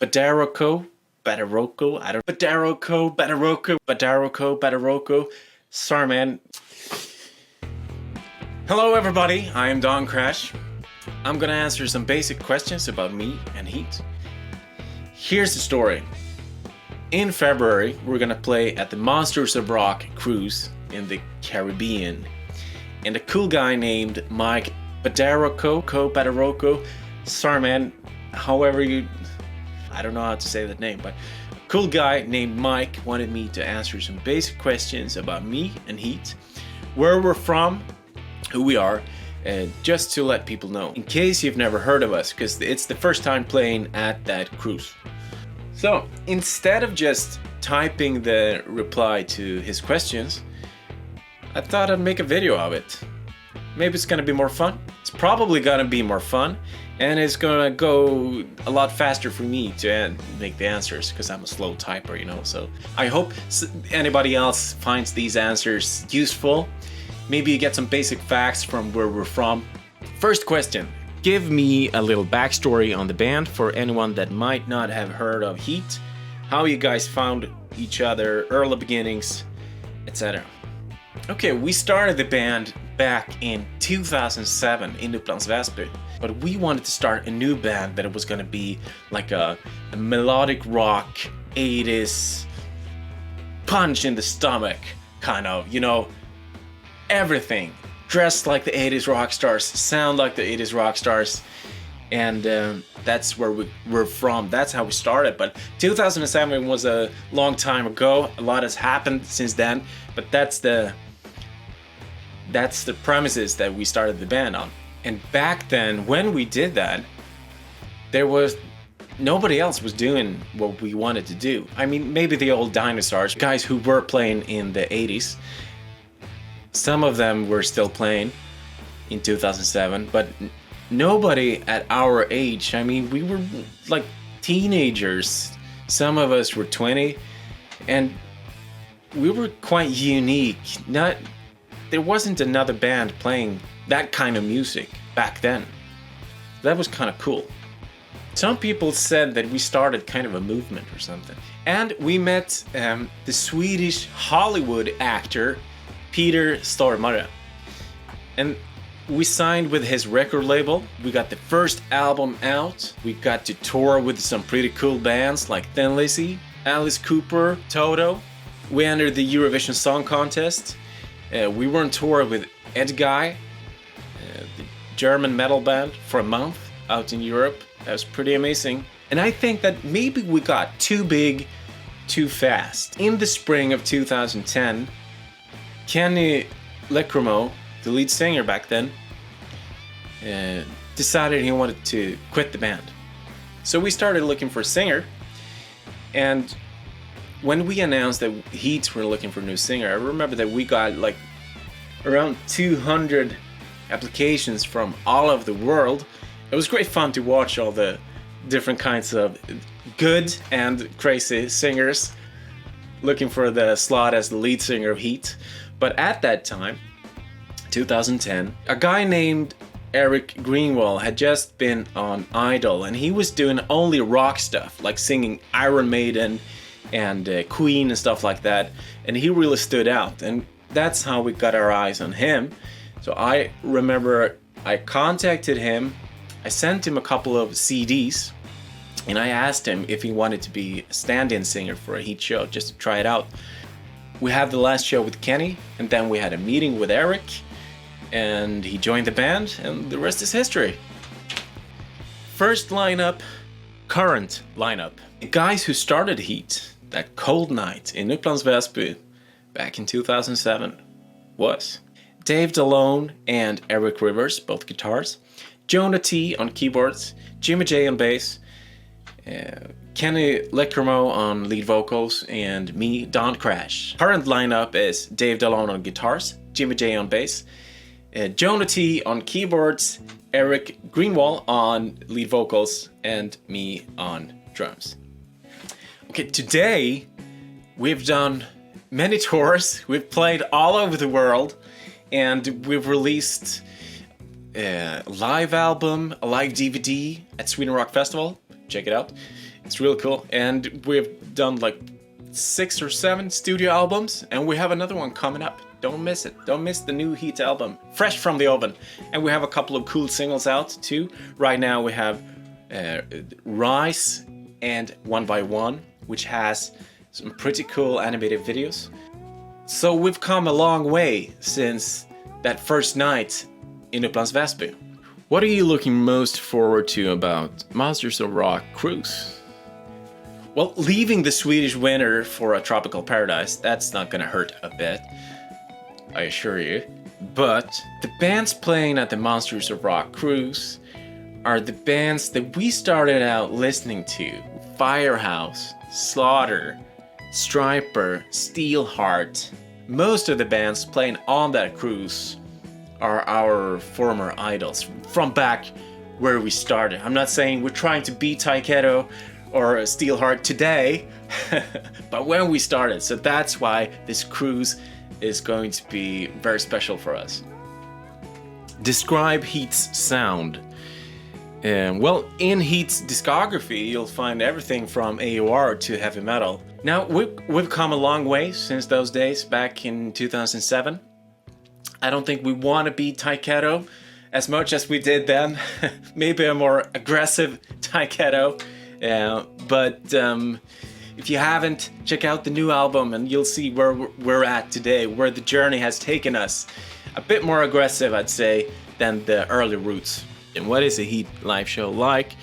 Badaroko, Badaroko. Sorry, man. Hello, everybody. I am Don Crash. I'm gonna answer some basic questions about me and H.E.A.T. Here's the story. In February, we're gonna play at the Monsters of Rock cruise in the Caribbean. And a cool guy named Mike Badaroko. Sorry, man. I don't know how to say that name, but a cool guy named Mike wanted me to answer some basic questions about me and H.E.A.T, where we're from, who we are, and just to let people know, in case you've never heard of us, because it's the first time playing at that cruise. So instead of just typing the reply to his questions, I thought I'd make a video of it. Maybe it's gonna be more fun. It's probably gonna be more fun, and it's gonna go a lot faster for me to make the answers, because I'm a slow typer, you know. So I hope anybody else finds these answers useful. Maybe you get some basic facts from where we're from. First question. Give me a little backstory on the band for anyone that might not have heard of H.E.A.T, how you guys found each other, early beginnings, etc. Okay, we started the band back in 2007 in Upplands Väsby, but we wanted to start a new band that was gonna be like a melodic rock, 80s, punch in the stomach kind of, you know, everything. Dressed like the 80s rock stars, sound like the 80s rock stars, and that's where we're from. That's how we started. But 2007 was a long time ago. A lot has happened since then, but that's the premises that we started the band on. And back then, when we did that, nobody else was doing what we wanted to do. I mean, maybe the old dinosaurs, guys who were playing in the 80s. Some of them were still playing in 2007, but nobody at our age. I mean, we were like teenagers. Some of us were 20, and we were quite unique. There wasn't another band playing that kind of music back then. That was kind of cool. Some people said that we started kind of a movement or something. And we met the Swedish Hollywood actor Peter Stormare, and we signed with his record label. We got the first album out. We got to tour with some pretty cool bands like Thin Lizzy, Alice Cooper, Toto. We entered the Eurovision Song Contest. We were on tour with H.E.A.T, the German metal band, for a month out in Europe. That was pretty amazing. And I think that maybe we got too big too fast. In the spring of 2010, Kenny Leckremo, the lead singer back then, decided he wanted to quit the band. So we started looking for a singer, and when we announced that H.E.A.T were looking for a new singer, I remember that we got like around 200 applications from all over the world. It was great fun to watch all the different kinds of good and crazy singers looking for the slot as the lead singer of H.E.A.T. But at that time, 2010, a guy named Eric Greenwald had just been on Idol, and he was doing only rock stuff, like singing Iron Maiden and Queen and stuff like that, and he really stood out, and that's how we got our eyes on him. So I remember I contacted him, I sent him a couple of CDs, and I asked him if he wanted to be a stand-in singer for a H.E.A.T show, just to try it out. We had the last show with Kenny, and then we had a meeting with Eric, and he joined the band, and the rest is history. First lineup, current lineup. The guys who started H.E.A.T that cold night in Upplands Väsby back in 2007 was Dave DeLone and Eric Rivers, both guitars, Jonah T on keyboards, Jimmy J on bass, Kenny Leckremo on lead vocals, and me, Don Crash. Current lineup is Dave DeLone on guitars, Jimmy J on bass, Jonah T on keyboards, Eric Greenwald on lead vocals, and me on drums. Okay, today we've done many tours, we've played all over the world, and we've released a live album, a live DVD at Sweden Rock Festival. Check it out. It's really cool. And we've done like 6 or 7 studio albums, and we have another one coming up. Don't miss it. Don't miss the new H.E.A.T album, fresh from the oven. And we have a couple of cool singles out too. Right now we have Rise and One by One, which has some pretty cool animated videos. So we've come a long way since that first night in Upplands Väsby. What are you looking most forward to about Monsters of Rock Cruise? Well, leaving the Swedish winter for a tropical paradise, that's not gonna hurt a bit, I assure you. But the bands playing at the Monsters of Rock Cruise are the bands that we started out listening to. Firehouse, Slaughter, Striper, Steelheart. Most of the bands playing on that cruise are our former idols from back where we started. I'm not saying we're trying to beat H.E.A.T or Steelheart today, but when we started. So that's why this cruise is going to be very special for us. Describe H.E.A.T's sound. Well, in H.E.A.T's discography, you'll find everything from AOR to heavy metal. Now, we've come a long way since those days, back in 2007. I don't think we want to beat H.E.A.T as much as we did then. Maybe a more aggressive H.E.A.T but if you haven't, check out the new album and you'll see where we're at today, where the journey has taken us. A bit more aggressive, I'd say, than the early roots. And what is a H.E.A.T live show like?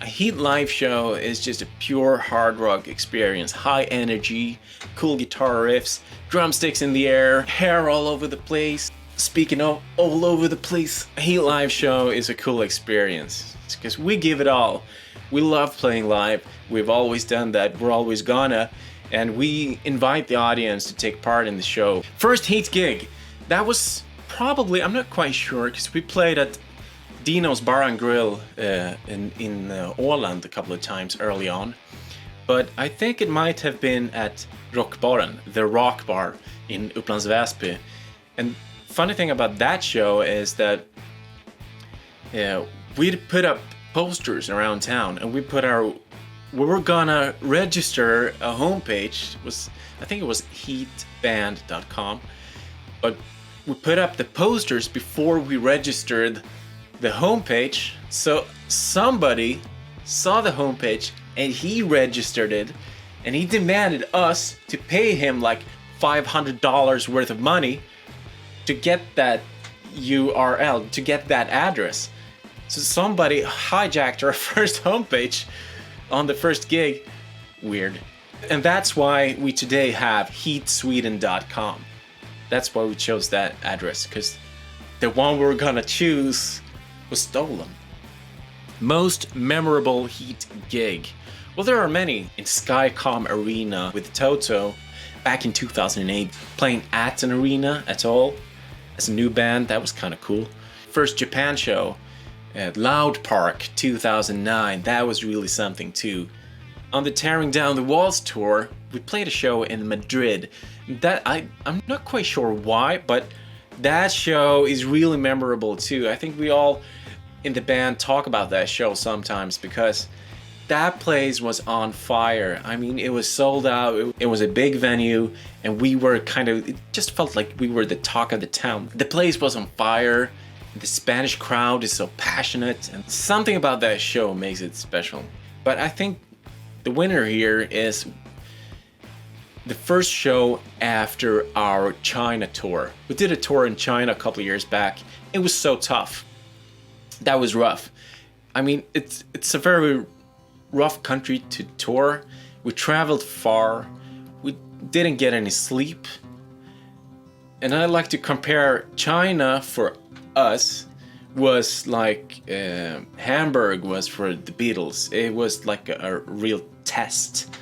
A H.E.A.T live show is just a pure hard rock experience. High energy, cool guitar riffs, drumsticks in the air, hair all over the place. Speaking of all over the place, a H.E.A.T live show is a cool experience. It's because we give it all. We love playing live. We've always done that. We're always gonna. And we invite the audience to take part in the show. First H.E.A.T gig, that was probably, I'm not quite sure, because we played at Dino's Bar and Grill in Åland a couple of times early on. But I think it might have been at Rockbaren, the rock bar in Upplands Väsby. And funny thing about that show is that we'd put up posters around town, and we were gonna register a homepage. I think it was heatband.com, but we put up the posters before we registered the homepage. So somebody saw the homepage and he registered it, and he demanded us to pay him like $500 worth of money to get that URL, to get that address. So somebody hijacked our first homepage on the first gig. Weird. And that's why we today have heatsweden.com. That's why we chose that address, because the one we were gonna choose was stolen. Most memorable H.E.A.T gig. Well, there are many. In Skycom Arena with Toto back in 2008, playing at an arena at all as a new band. That was kind of cool. First Japan show at Loud Park 2009. That was really something too. On the Tearing Down the Walls tour, we played a show in Madrid. That I'm not quite sure why, but that show is really memorable too. I think we all in the band talk about that show sometimes, because that place was on fire. I mean, it was sold out. It was a big venue, and we were it just felt like we were the talk of the town. The place was on fire. The Spanish crowd is so passionate, and something about that show makes it special. But I think the winner here is the first show after our China tour. We did a tour in China a couple of years back. It was so tough. That was rough. I mean, it's a very rough country to tour. We traveled far. We didn't get any sleep. And I like to compare China for us was like Hamburg was for the Beatles. It was like a real test.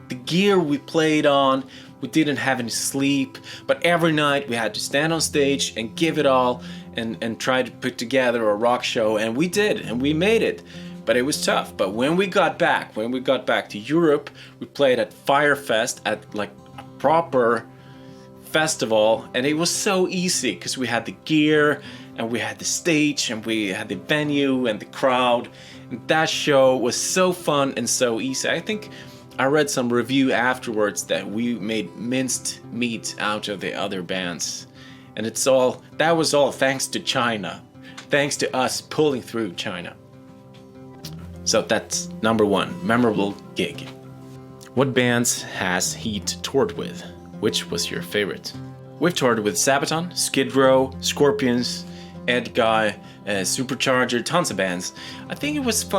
The gear we played on, we didn't have any sleep, but every night we had to stand on stage and give it all and try to put together a rock show, and we did, and we made it. But it was tough. But when we got back to Europe, we played at Firefest, at like a proper festival, and it was so easy because we had the gear and we had the stage and we had the venue and the crowd, That show was so fun and so easy. I think I read some review afterwards that we made minced meat out of the other bands. And that was all thanks to China. Thanks to us pulling through China. So that's number 1, memorable gig. What bands has H.E.A.T toured with? Which was your favorite? We've toured with Sabaton, Skid Row, Scorpions, Edguy, Supercharger, tons of bands. I think it was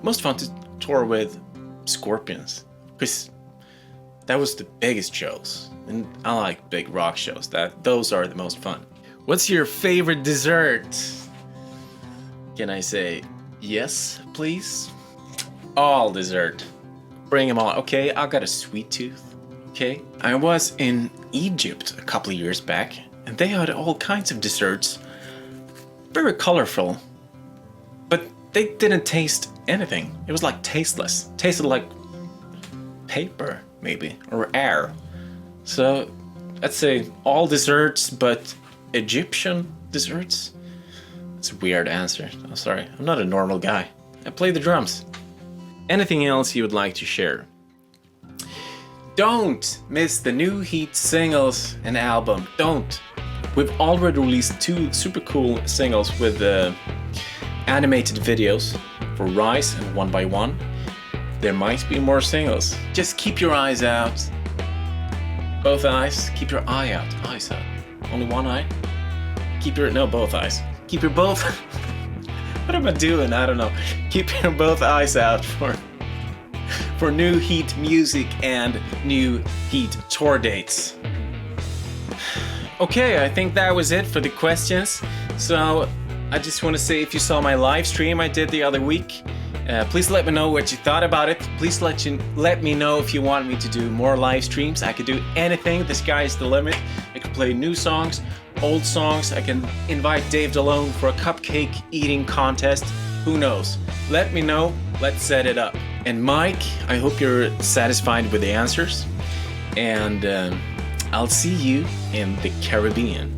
most fun to tour with Scorpions, because that was the biggest shows, and I like big rock shows. Those are the most fun. What's your favorite dessert? Can I say yes, please? All dessert. Bring them all. Okay, I got a sweet tooth. Okay, I was in Egypt a couple of years back, and they had all kinds of desserts. Very colorful, but they didn't taste anything. It was like tasteless. Tasted like paper, maybe, or air. So I'd say all desserts, but Egyptian desserts? That's a weird answer. I'm sorry, I'm not a normal guy. I play the drums. Anything else you would like to share? Don't miss the new H.E.A.T singles and album. Don't. We've already released 2 super cool singles with animated videos for Rise and One by One. There might be more singles. Just keep your eyes out. Both eyes. Keep your eye out. Eyes out. Only one eye? Both eyes. Keep your both... What am I doing? I don't know. Keep your both eyes out for new H.E.A.T music and new H.E.A.T tour dates. Okay, I think that was it for the questions. So I just want to say, if you saw my live stream I did the other week, please let me know what you thought about it. Please let me know if you want me to do more live streams. I could do anything. The sky is the limit. I could play new songs, old songs. I can invite Dave DeLone for a cupcake eating contest. Who knows? Let me know. Let's set it up. And Mike, I hope you're satisfied with the answers. And I'll see you in the Caribbean.